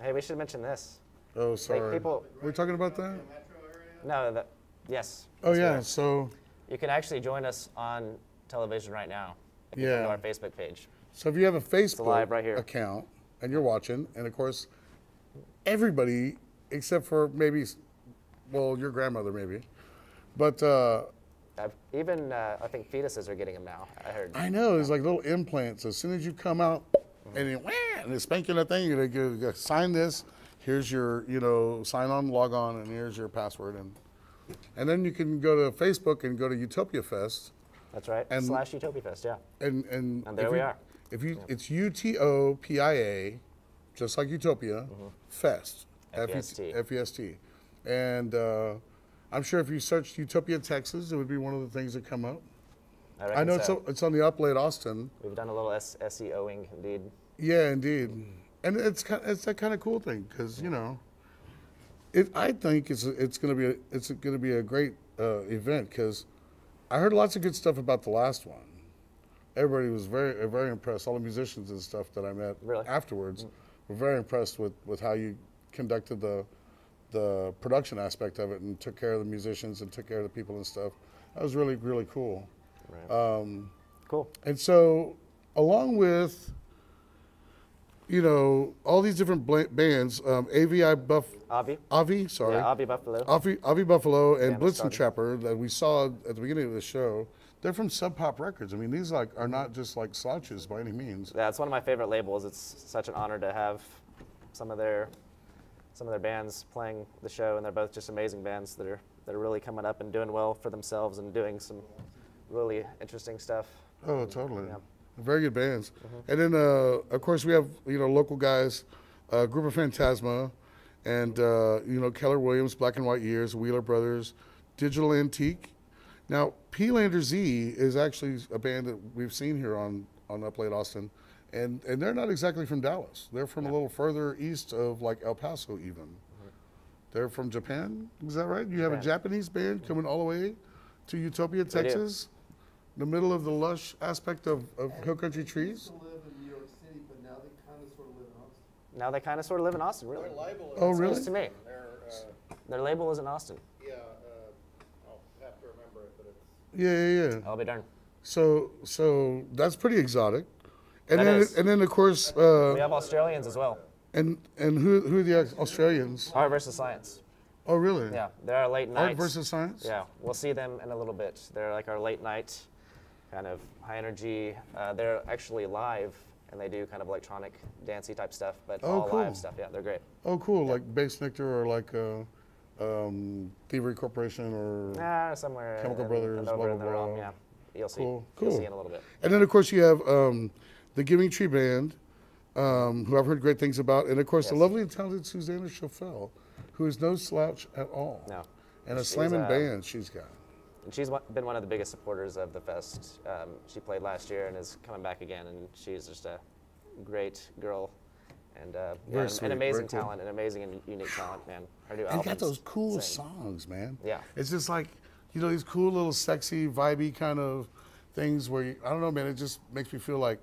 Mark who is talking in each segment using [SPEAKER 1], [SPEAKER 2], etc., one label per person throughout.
[SPEAKER 1] Hey, we should mention this.
[SPEAKER 2] Oh, sorry.
[SPEAKER 1] Like people,
[SPEAKER 2] We're talking about that?
[SPEAKER 1] no, yes.
[SPEAKER 2] Oh,
[SPEAKER 1] Yes, we
[SPEAKER 2] yeah.
[SPEAKER 1] are.
[SPEAKER 2] So,
[SPEAKER 1] You can actually join us on television right now. If you
[SPEAKER 2] Yeah.
[SPEAKER 1] come to our Facebook page.
[SPEAKER 2] so if you have a Facebook
[SPEAKER 1] live right here.
[SPEAKER 2] account and you're watching, and of course, everybody except for maybe, well, your grandmother maybe, but
[SPEAKER 1] Even I think fetuses are getting them now. I heard.
[SPEAKER 2] I know it's like little implants. As soon as you come out, and you, and they spank you that thing, you gotta sign this. Here's your, sign on, log on, and here's your password, and then you can go to Facebook and go to Utopia Fest.
[SPEAKER 1] That's right.
[SPEAKER 2] And-
[SPEAKER 1] / Utopia Fest, yeah.
[SPEAKER 2] And
[SPEAKER 1] there we are.
[SPEAKER 2] It's UTOPIA, just like Utopia, Fest.
[SPEAKER 1] F-E-S-T.
[SPEAKER 2] F-E-S-T. And I'm sure if you searched Utopia Texas, it would be one of the things that come up. I know
[SPEAKER 1] so.
[SPEAKER 2] it's on the UplateAustin.
[SPEAKER 1] We've done a little SEOing, indeed.
[SPEAKER 2] Yeah, indeed. And it's that kind of cool thing because I think it's going to be a great event because I heard lots of good stuff about the last one. Everybody was very impressed. All the musicians and stuff that I met afterwards were very impressed with how you conducted the production aspect of it and took care of the musicians and took care of the people and stuff. That was really, really cool.
[SPEAKER 1] Right. Cool.
[SPEAKER 2] And so, along with all these different bands, Avi, sorry.
[SPEAKER 1] Yeah, Avi Buffalo.
[SPEAKER 2] Avi Buffalo and
[SPEAKER 1] Yeah,
[SPEAKER 2] Blitzen Trapper that we saw at the beginning of the show, they're from Sub Pop Records. I mean, these are not just like slouches by any means.
[SPEAKER 1] Yeah, it's one of my favorite labels. It's such an honor to have some of their bands playing the show, and they're both just amazing bands that are really coming up and doing well for themselves and doing some really interesting stuff.
[SPEAKER 2] Oh, totally.
[SPEAKER 1] Yeah.
[SPEAKER 2] Very good bands. And then, of course, we have, local guys, Group of Phantasma, and, Keller Williams, Black and White Years, Wheeler Brothers, Digital Antique. Now, P-Lander Z is actually a band that we've seen here on UplateAustin, and they're not exactly from Dallas. They're from a little further east of, like, El Paso even. They're from Japan, is that right? You have a Japanese band coming all the way to Utopia, Texas? The middle of the lush aspect of hill country trees.
[SPEAKER 3] They used to live in New York City, but now they kind of sort of live in Austin.
[SPEAKER 1] Now they kind of sort of live in Austin, really.
[SPEAKER 4] Their label
[SPEAKER 2] Oh,
[SPEAKER 4] is,
[SPEAKER 2] really?
[SPEAKER 1] News to me. Their label is in Austin.
[SPEAKER 4] yeah, I'll have to remember it, but it's
[SPEAKER 2] Yeah.
[SPEAKER 1] I'll be darned.
[SPEAKER 2] So that's pretty exotic. And
[SPEAKER 1] That
[SPEAKER 2] then
[SPEAKER 1] is.
[SPEAKER 2] and then of course
[SPEAKER 1] We have Australians as well.
[SPEAKER 2] and who are the Australians?
[SPEAKER 1] Art versus Science.
[SPEAKER 2] Oh, really?
[SPEAKER 1] Yeah, they're our late night.
[SPEAKER 2] Art versus Science?
[SPEAKER 1] Yeah, we'll see them in a little bit. They're like our late night, kind of high energy. They're actually live, and they do kind of electronic, dancey type stuff, but all
[SPEAKER 2] cool.
[SPEAKER 1] live stuff. Yeah, they're great.
[SPEAKER 2] Oh, cool. Like Bass Nectar or like Thievery Corporation or
[SPEAKER 1] Somewhere
[SPEAKER 2] Chemical
[SPEAKER 1] in,
[SPEAKER 2] Brothers,
[SPEAKER 1] and
[SPEAKER 2] blah,
[SPEAKER 1] over
[SPEAKER 2] blah,
[SPEAKER 1] in the
[SPEAKER 2] blah.
[SPEAKER 1] realm. Yeah, you'll see.
[SPEAKER 2] Cool.
[SPEAKER 1] You'll
[SPEAKER 2] Cool.
[SPEAKER 1] see in a little bit.
[SPEAKER 2] And then of course you have the Giving Tree Band, who I've heard great things about, and of course the
[SPEAKER 1] Yes.
[SPEAKER 2] lovely and talented Susanna Schoffel, who is no slouch at all.
[SPEAKER 1] No.
[SPEAKER 2] And a
[SPEAKER 1] She's,
[SPEAKER 2] slamming band she's got.
[SPEAKER 1] And she's been one of the biggest supporters of the fest. She played last year and is coming back again, and she's just a great girl and
[SPEAKER 2] Very sweet,
[SPEAKER 1] an amazing
[SPEAKER 2] very cool.
[SPEAKER 1] talent, an amazing and unique talent, man. Her new
[SPEAKER 2] And
[SPEAKER 1] album.
[SPEAKER 2] got those cool songs, man.
[SPEAKER 1] Yeah.
[SPEAKER 2] It's just like, these cool little sexy, vibey kind of things where, I don't know, man, it just makes me feel like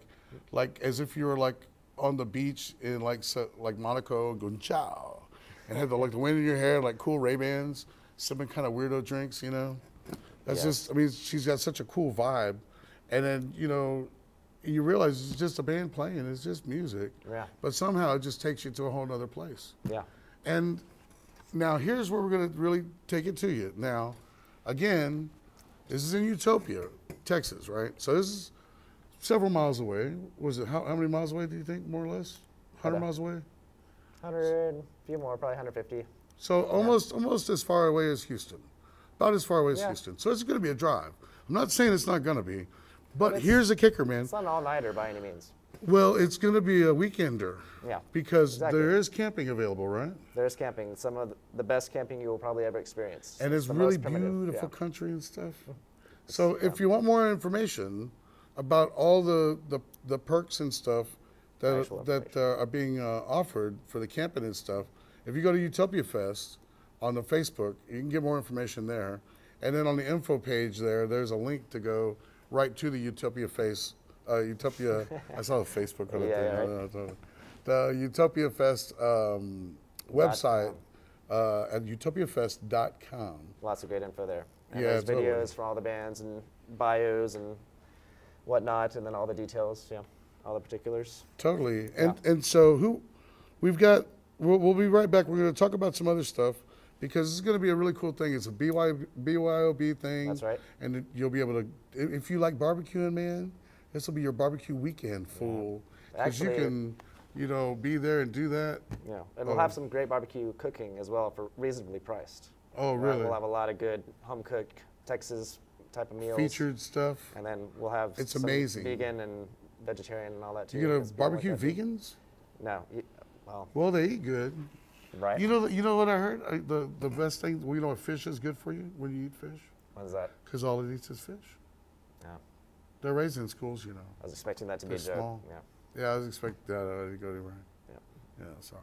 [SPEAKER 2] as if you were like on the beach in like Monaco going, ciao, and had the wind in your hair, like cool Ray-Bans, sipping kind of weirdo drinks, That's just, I mean, she's got such a cool vibe. And then, you realize it's just a band playing, it's just music.
[SPEAKER 1] Yeah.
[SPEAKER 2] But somehow it just takes you to a whole nother place.
[SPEAKER 1] Yeah.
[SPEAKER 2] And now here's where we're going to really take it to you. Now, again, this is in Utopia, Texas, right? So this is several miles away. Was it, how many miles away do you think, more or less? 100 miles away?
[SPEAKER 1] 100, a few more, probably 150.
[SPEAKER 2] So almost as far away as Houston. About as far away as
[SPEAKER 1] Yeah.
[SPEAKER 2] Houston. So it's going to be a drive. I'm not saying it's not going to be, but here's the kicker, man.
[SPEAKER 1] It's not an all-nighter by any means.
[SPEAKER 2] Well, it's going to be a weekender.
[SPEAKER 1] Yeah.
[SPEAKER 2] Because
[SPEAKER 1] Exactly.
[SPEAKER 2] there is camping available, right?
[SPEAKER 1] There's camping, some of the best camping you will probably ever experience.
[SPEAKER 2] And it's
[SPEAKER 1] the
[SPEAKER 2] really
[SPEAKER 1] most primitive,
[SPEAKER 2] beautiful
[SPEAKER 1] yeah.
[SPEAKER 2] country and stuff. So if you want more information about all the perks and stuff
[SPEAKER 1] Actual
[SPEAKER 2] that are being offered for the camping and stuff, if you go to Utopia Fest on the Facebook, you can get more information there. And then on the info page there's a link to go right to the Utopia Utopia, I saw the Facebook on
[SPEAKER 1] Yeah,
[SPEAKER 2] the thing.
[SPEAKER 1] right.
[SPEAKER 2] The Utopia Fest website at utopiafest.com.
[SPEAKER 1] Lots of great info there. And
[SPEAKER 2] Yeah,
[SPEAKER 1] there's
[SPEAKER 2] totally.
[SPEAKER 1] videos for all the bands and bios and whatnot, and then all the details, all the particulars.
[SPEAKER 2] Totally. And so we've got, we'll be right back. We're going to talk about some other stuff because it's going to be a really cool thing. It's a BYOB thing.
[SPEAKER 1] That's right.
[SPEAKER 2] And you'll be able to, if you like barbecuing, man, this will be your barbecue weekend full. Because you
[SPEAKER 1] Actually-
[SPEAKER 2] can, be there and do that.
[SPEAKER 1] Yeah, and we'll have some great barbecue cooking as well for reasonably priced.
[SPEAKER 2] Oh, really?
[SPEAKER 1] We'll have a lot of good home cooked Texas type of meals.
[SPEAKER 2] Featured stuff.
[SPEAKER 1] And then we'll have
[SPEAKER 2] It's
[SPEAKER 1] some
[SPEAKER 2] amazing.
[SPEAKER 1] vegan and vegetarian and all that too.
[SPEAKER 2] You gonna
[SPEAKER 1] It's people like
[SPEAKER 2] barbecue
[SPEAKER 1] that too.
[SPEAKER 2] vegans?
[SPEAKER 1] No, well,
[SPEAKER 2] Well, they eat good.
[SPEAKER 1] right.
[SPEAKER 2] You know what I heard? The best thing, you know what fish is good for you when you eat fish?
[SPEAKER 1] What is that?
[SPEAKER 2] Because all it eats is fish.
[SPEAKER 1] Yeah,
[SPEAKER 2] They're raised in schools, you know.
[SPEAKER 1] I was expecting that to be a
[SPEAKER 2] They're
[SPEAKER 1] joke.
[SPEAKER 2] small.
[SPEAKER 1] Yeah.
[SPEAKER 2] Yeah, I was expecting that to go to right.
[SPEAKER 1] Yeah.
[SPEAKER 2] Yeah, sorry.